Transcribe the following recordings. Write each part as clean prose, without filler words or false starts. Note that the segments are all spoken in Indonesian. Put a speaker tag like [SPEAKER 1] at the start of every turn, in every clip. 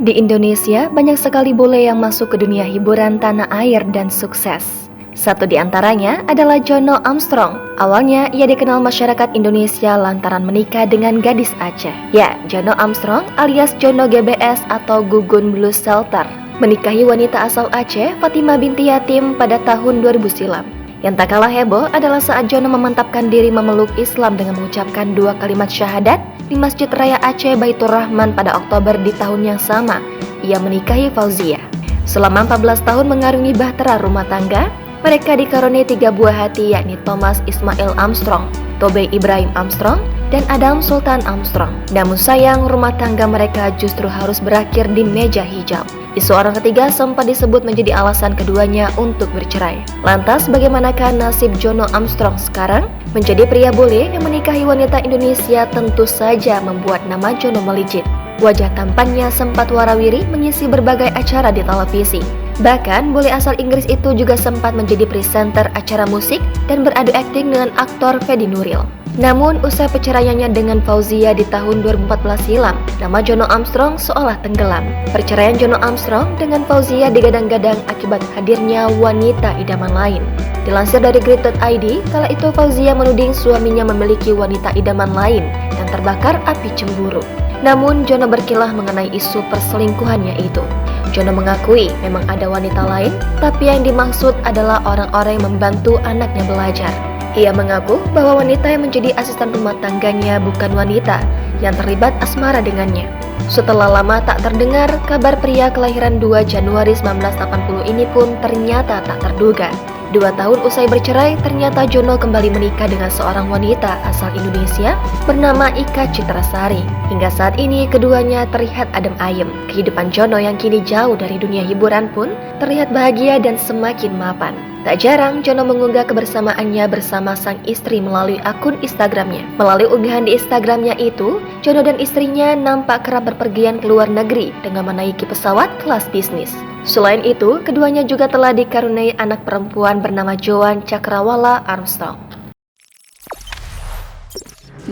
[SPEAKER 1] Di Indonesia, banyak sekali bule yang masuk ke dunia hiburan tanah air dan sukses. Satu di antaranya adalah Jono Armstrong. Awalnya, ia dikenal masyarakat Indonesia lantaran menikah dengan gadis Aceh. Ya, Jono Armstrong alias Jono GBS atau Gugun Blues Shelter menikahi wanita asal Aceh, Fatimah binti Yatim, pada tahun 2000 silam. Yang tak kalah heboh adalah saat Jono memantapkan diri memeluk Islam dengan mengucapkan 2 kalimat syahadat di Masjid Raya Aceh Baitur Rahman pada Oktober di tahun yang sama. Ia menikahi Fauzia. Selama 14 tahun mengarungi bahtera rumah tangga, mereka dikaruniai 3 buah hati, yakni Thomas Ismail Armstrong, Tobe Ibrahim Armstrong, dan Adam Sultan Armstrong. Namun sayang, rumah tangga mereka justru harus berakhir di meja hijau. Isu orang ketiga sempat disebut menjadi alasan keduanya untuk bercerai. Lantas, bagaimanakah nasib Jono Armstrong sekarang? Menjadi pria bule yang menikahi wanita Indonesia tentu saja membuat nama Jono melejit. Wajah tampannya sempat warawiri mengisi berbagai acara di televisi. Bahkan, bule asal Inggris itu juga sempat menjadi presenter acara musik dan beradu akting dengan aktor Fedi Nuril. Namun, usai perceraiannya dengan Fauzia di tahun 2014 silam, nama Jono Armstrong seolah tenggelam. Perceraian Jono Armstrong dengan Fauzia digadang-gadang akibat hadirnya wanita idaman lain. Dilansir dari Grid.id, kala itu Fauzia menuding suaminya memiliki wanita idaman lain dan terbakar api cemburu. Namun, Jono berkilah mengenai isu perselingkuhannya itu. Jono mengakui memang ada wanita lain, tapi yang dimaksud adalah orang-orang yang membantu anaknya belajar. Ia mengaku bahwa wanita yang menjadi asisten rumah tangganya bukan wanita yang terlibat asmara dengannya. Setelah lama tak terdengar, kabar pria kelahiran 2 Januari 1980 ini pun ternyata tak terduga. 2 tahun usai bercerai, ternyata Jono kembali menikah dengan seorang wanita asal Indonesia bernama Ika Citrasari. Hingga saat ini keduanya terlihat adem ayem. Kehidupan Jono yang kini jauh dari dunia hiburan pun terlihat bahagia dan semakin mapan. Tak jarang Jono mengunggah kebersamaannya bersama sang istri melalui akun Instagramnya. Melalui unggahan di Instagramnya itu, Jono dan istrinya nampak kerap berpergian ke luar negeri dengan menaiki pesawat kelas bisnis. Selain itu, keduanya juga telah dikaruniai anak perempuan bernama Joan Cakrawala Armstrong.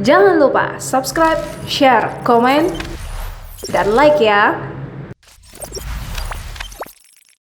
[SPEAKER 2] Jangan lupa subscribe, share, komen, dan like ya!